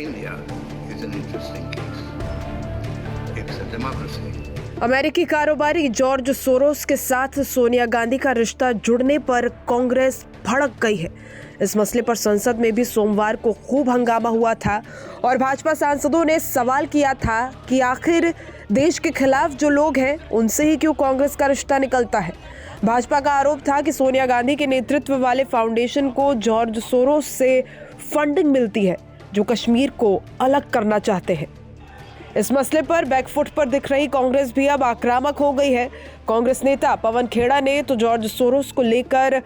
India is an interesting case. It's a democracy. अमेरिकी कारोबारी George Soros के साथ सोनिया गांधी का रिश्ता जुड़ने पर कांग्रेस भड़क गई है। इस मसले पर संसद में भी सोमवार को खूब हंगामा हुआ था और भाजपा सांसदों ने सवाल किया था कि आखिर देश के खिलाफ जो लोग हैं उनसे ही क्यों कांग्रेस का रिश्ता निकलता है। भाजपा का आरोप था कि सोनिया गांधी के नेतृत्व वाले फाउंडेशन को जॉर्ज सोरोस से फंडिंग मिलती है जो कश्मीर को अलग करना चाहते हैं। इस मसले पर बैकफुट पर दिख रही कांग्रेस भी अब आक्रामक हो गई है। कांग्रेस नेता पवन खेड़ा ने तो जॉर्ज सोरोस को लेकर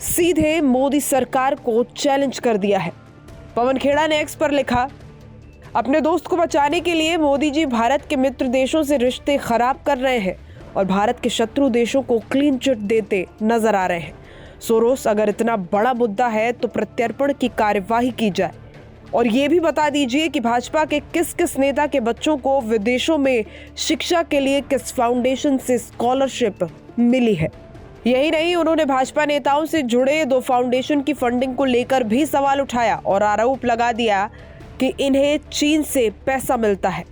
सीधे मोदी सरकार को चैलेंज कर दिया है। पवन खेड़ा ने एक्स पर लिखा, अपने दोस्त को बचाने के लिए मोदी जी भारत के मित्र देशों से रिश्ते खराब कर रहे हैं और भारत के शत्रु देशों को क्लीन चिट देते नजर आ रहे हैं। सोरोस अगर इतना बड़ा मुद्दा है तो प्रत्यर्पण की कार्यवाही की जाए और ये भी बता दीजिए कि भाजपा के किस किस नेता के बच्चों को विदेशों में शिक्षा के लिए किस फाउंडेशन से स्कॉलरशिप मिली है। यही नहीं, उन्होंने भाजपा नेताओं से जुड़े 2 फाउंडेशन की फंडिंग को लेकर भी सवाल उठाया और आरोप लगा दिया कि इन्हें चीन से पैसा मिलता है।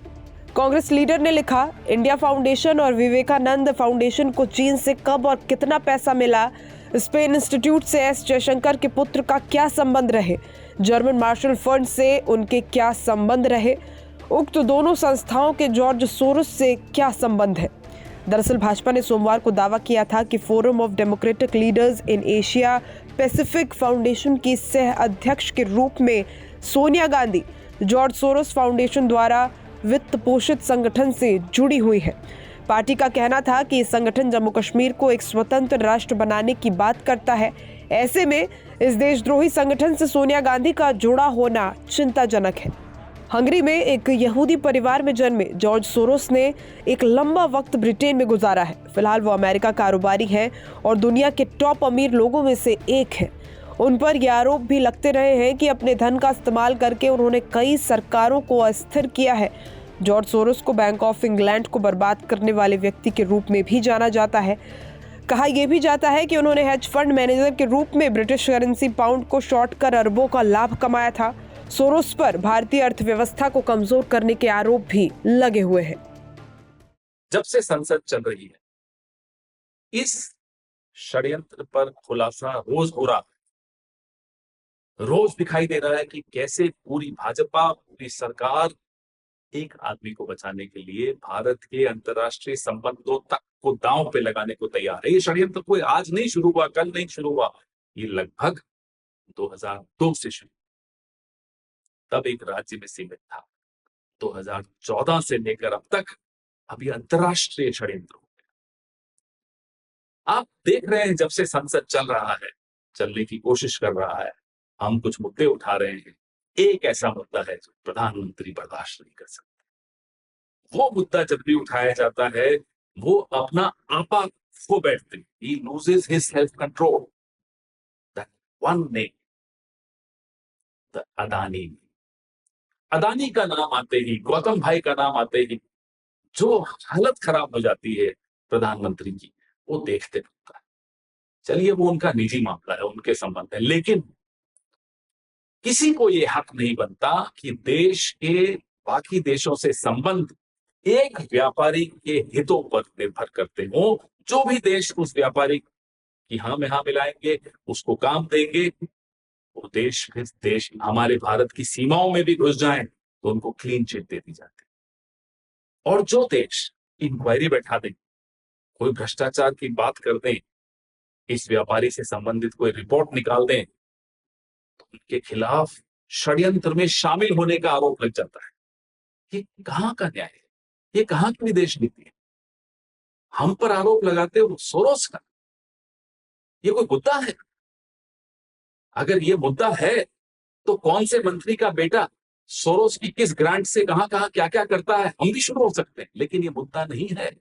कांग्रेस लीडर ने लिखा, इंडिया फाउंडेशन और विवेकानंद फाउंडेशन को चीन से कब और कितना पैसा मिला, स्पेन इंस्टीट्यूट से एस जयशंकर के पुत्र का क्या संबंध रहे, जर्मन मार्शल फंड से उनके क्या संबंध रहे, उक्त दोनों संस्थाओं के जॉर्ज सोरोस से क्या संबंध है। दरअसल भाजपा ने सोमवार को दावा किया था कि forum of democratic leaders in Asia Pacific foundation की सह अध्यक्ष के रूप में Sonia Gandhi George Soros foundation द्वारा वित्त पोषित संगठन से जुड़ी हुई है। पार्टी का कहना था कि इस संगठन जम्मू कश्मीर को एक स्वतंत्र राष्ट्र बनाने की बात करता है। ऐसे में इस देशद्रोही संगठन से सोनिया गांधी का जुड़ा होना चिंताजनक है। हंगरी में एक यहूदी परिवार में जन्मे जॉर्ज सोरोस ने एक लंबा वक्त ब्रिटेन में गुजारा है। फिलहाल वो अमेरिका कारोबारी हैं और दुनिया के टॉप अमीर लोगों में से एक हैं। उन पर यह आरोप भी लगते रहे हैं कि अपने धन का इस्तेमाल करके उन्होंने कई सरकारों को अस्थिर किया है। जॉर्ज सोरोस को बैंक ऑफ इंग्लैंड को बर्बाद करने वाले व्यक्ति के रूप में भी जाना जाता है। कहा यह भी जाता है कि उन्होंने हेज फंड मैनेजर के रूप में ब्रिटिश करेंसी पाउंड को शॉर्ट कर अरबों का लाभ कमाया था। सोरोस पर भारतीय अर्थव्यवस्था को कमजोर करने के आरोप भी लगे हुए हैं। जब से संसद चल रही है, इस षड्यंत्र पर खुलासा रोज हो रहा है। रोज दिखाई दे रहा है कि कैसे पूरी भाजपा, पूरी सरकार एक आदमी को बचाने के लिए भारत के अंतर्राष्ट्रीय संबंधों तक को दांव पे लगाने को तैयार है। ये षड्यंत्र कोई आज नहीं शुरू हुआ, कल नहीं शुरू हुआ, ये लगभग 2002 से शुरू, तब एक राज्य में सीमित था। 2014 से लेकर अब तक अभी अंतर्राष्ट्रीय षड्यंत्र हो गया। आप देख रहे हैं, जब से संसद चल रहा है, चलने की कोशिश कर रहा है, हम कुछ मुद्दे उठा रहे हैं। एक ऐसा मुद्दा है जो प्रधानमंत्री बर्दाश्त नहीं कर सकते। वो मुद्दा जब भी उठाया जाता है, वो अपना आपा खो बैठते हैं। He loses his self-control. That one name, the Adani. Adani का नाम आते ही, गौतम भाई का नाम आते ही जो हालत खराब हो जाती है प्रधानमंत्री की, वो देखते रहता है। चलिए, वो उनका निजी मामला है, उनके संबंध है, लेकिन किसी को ये हक नहीं बनता कि देश के बाकी देशों से संबंध एक व्यापारी के हितों पर निर्भर करते हो। जो भी देश उस व्यापारी की हाँ में हाँ मिलाएंगे, उसको काम देंगे, वो देश फिर देश हमारे भारत की सीमाओं में भी घुस जाएं तो उनको क्लीन चिट दे दी जाती है। और जो देश इंक्वायरी बैठा दें, कोई भ्रष्टाचार की बात कर दें, इस व्यापारी से संबंधित कोई रिपोर्ट निकाल दें, तो उनके खिलाफ षड्यंत्र में शामिल होने का आरोप लग जाता है। ये कहां का न्याय है? ये कहां की विदेश नीति है? हम पर आरोप लगाते हो सोरोस का। ये कोई मुद्दा है? अगर ये मुद्दा है तो कौन से मंत्री का बेटा सोरोस की किस ग्रांट से कहां कहां क्या क्या करता है, हम भी शुरू हो सकते हैं। लेकिन ये मुद्दा नहीं है।